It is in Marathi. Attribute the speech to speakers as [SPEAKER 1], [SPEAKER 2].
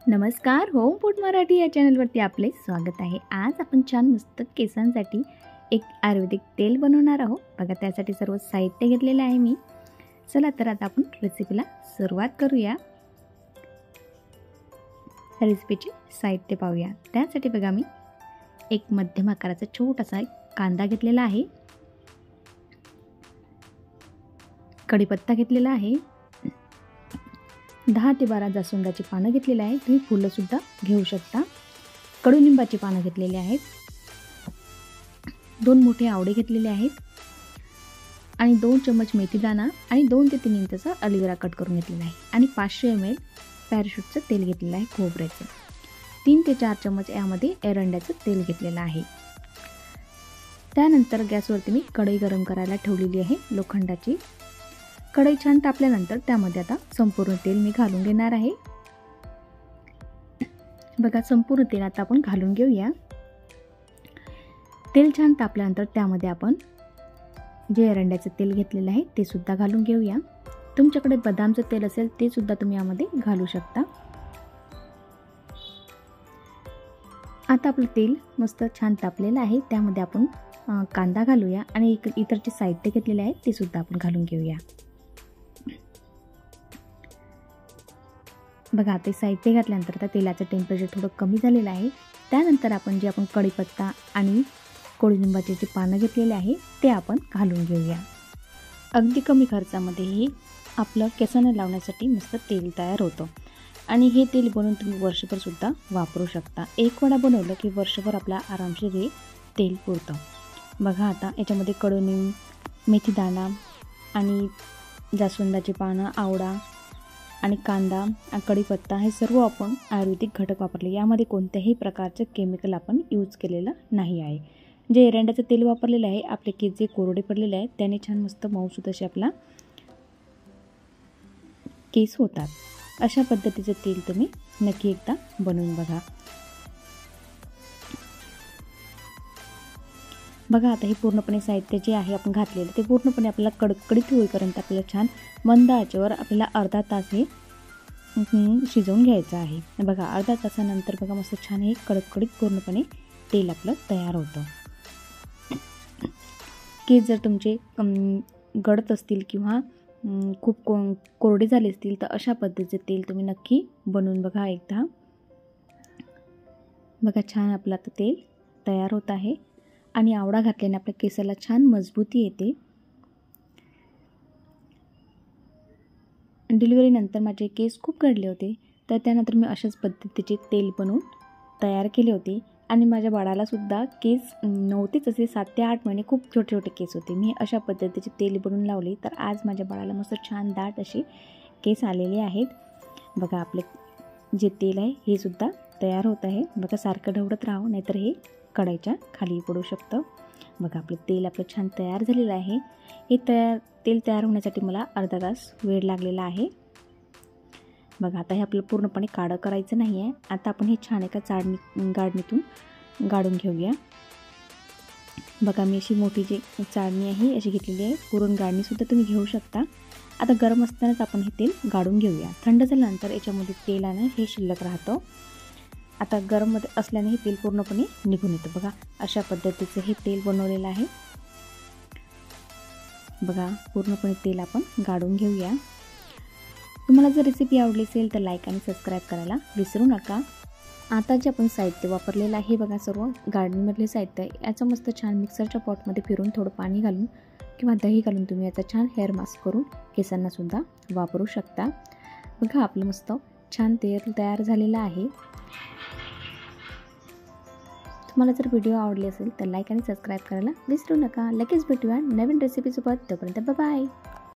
[SPEAKER 1] नमस्कार, होम फूड मराठी या चॅनलवरती आपले स्वागत आहे। आज आपण छान मस्त केसांसाठी एक आयुर्वेदिक तेल बनवणार आहोत। बघा, त्यासाठी सर्व साहित्य घेतलेले आहे मी। चला तर आता आपण रेसिपीला सुरुवात करूया। रेसिपीचे साहित्य पाहूया। त्यासाठी बघा, मी एक मध्यम आकाराचा छोटासा कांदा घेतलेला आहे, कढीपत्ता घेतलेला आहे, 10 ते 12 जास्वंदाची पानं घेतलेली आहेत। तुम्ही फुलं सुद्धा घेऊ शकता। कडुनिंबाची पानं घेतलेली आहेत, 2 मोठे आवळे घेतलेले आहेत आणि 2 चम्मच मेथीदाणा आणि 2 ते 3 इंचाचा ॲलोवेरा कट करून घेतलेला आहे आणि 500 ml पॅराशूटचं तेल घेतलेलं आहे खोबऱ्याचं। 3 ते 4 चम्मच यामध्ये एरंड्याचं तेल घेतलेलं आहे। त्यानंतर गॅसवरती मी कढई गरम करायला ठेवलेली आहे लोखंडाची। कढई छान तापल्यानंतर त्यामध्ये आता संपूर्ण तेल मी घालून घेणार आहे। बघा, संपूर्ण तेल आता आपण घालून घेऊया। तेल छान तापल्यानंतर त्यामध्ये आपण जे एरंड्याचं तेल घेतलेलं आहे ते सुद्धा घालून घेऊया। तुमच्याकडे बदामचं तेल असेल ते सुद्धा तुम्ही यामध्ये घालू शकता। आता आपलं तेल मस्त छान तापलेलं आहे, त्यामध्ये आपण कांदा घालूया आणि इतर जे साहित्य घेतलेले आहे ते सुद्धा आपण घालून घेऊया। बघा, आता साहित्य घातल्यानंतर आता तेलाचं टेम्परेचर थोडं कमी झालेलं आहे। त्यानंतर आपण कढीपत्ता आणि कडुनिंबाचे जे पानं घेतलेले आहे ते आपण घालून घेऊया। अगदी कमी खर्चामध्ये हे आपलं केसांना लावण्यासाठी मस्त तेल तयार होतं आणि हे तेल बनवून तुम्ही वर्षभर सुद्धा वापरू शकता। एक वेळा बनवलं की वर्षभर आपला आरामशीर हे तेल पुरतं। बघा, आता याच्यामध्ये कडुनिंब, मेथीदाणा आणि जास्वंदाची पानं, आवळा आणि कांदा आणि कढीपत्ता हे सर्व आपण आयुर्वेदिक घटक वापरले। यामध्ये कोणत्याही प्रकारचं केमिकल आपण यूज केलेलं नाही आहे। जे एरंड्याचं तेल वापरलेलं आहे, आपले केस जे कोरडे पडलेले आहेत त्याने छान मस्त मऊसूत असे आपला केस होतात। अशा पद्धतीचं तेल तुम्ही नक्की एकदा बनवून बघा। बघा, आता हे पूर्णपणे साहित्य जे आहे आपण घातलेलं ते पूर्णपणे आपल्याला कडकडीत होईपर्यंत आपल्याला छान मंद आचेवर आपल्याला अर्धा तास हे शिजवून घ्यायचं आहे। बघा, अर्धा तासानंतर बघा मस्त छान हे कडकडीत पूर्णपणे तेल आपलं तयार होतं। केस जर तुमचे गळत असतील किंवा खूप कोरडे झाले असतील तर अशा पद्धतीचे तेल तुम्ही नक्की बनवून बघा एकदा। बघा, छान आपलं आता तेल तयार होत आहे आणि आवळा घातल्याने आपल्या केसाला छान मजबूती येते। डिलिव्हरीनंतर माझे केस खूप गळले होते, तर त्यानंतर मी अशाच पद्धतीचे तेल बनवून तयार केले होते आणि माझ्या बाळाला सुद्धा केस नव्हतेच, असे 7 ते 8 महिने खूप छोटे छोटे केस होते। मी अशा पद्धतीचे तेल बनवून लावले तर आज माझ्या बाळाला मस्त छान दाट असे केस आलेले आहेत। बघा, आपले जे तेल आहे हे सुद्धा तयार होत आहे। बघा, सारखं ढवळत राहू, नाहीतर हे कढईच्या खाली पडू शकतं। बघा, आपलं छान तयार झालेलं आहे। हे तेल तयार होण्यासाठी मला अर्धा तास वेळ लागलेला आहे। बघा, आता हे आपल्याला पूर्णपणे काळं करायचं नाही आहे। आता आपण हे छान एका गाडणीतून गाळून घेऊया। बघा, मी अशी मोठी जी चाळणी आहे अशी घेतलेली आहे। पुरण गाळणीसुद्धा तुम्ही घेऊ शकता। आता गरम असतानाच आपण हे तेल गाळून घेऊया। थंड झाल्यानंतर याच्यामध्ये तेलानं हे शिल्लक राहतं। आता गरममध्ये असल्याने हे तेल पूर्णपणे निघून येतं। बघा, अशा पद्धतीचं हे तेल बनवलेलं आहे। बघा, पूर्णपणे तेल आपण गाळून घेऊया। तुम्हाला जर रेसिपी आवडली असेल तर लाईक आणि सबस्क्राईब करायला विसरू नका। आता जे आपण साहित्य वापरलेलं आहे, बघा सर्व गार्डनमधले साहित्य, याचं मस्त छान मिक्सरच्या पॉटमध्ये फिरून थोडं पाणी घालून किंवा दही घालून तुम्ही याचा छान हेअर मास्क करून केसांना सुद्धा वापरू शकता। बघा, आपलं मस्त छान तेल तयार झालेलं आहे। तुम्हाला जर व्हिडिओ आवडली असेल तर लाईक आणि सबस्क्राईब करायला विसरू नका। लगेच भेटूया नवीन रेसिपीसोबत, तोपर्यंत बाय बाय।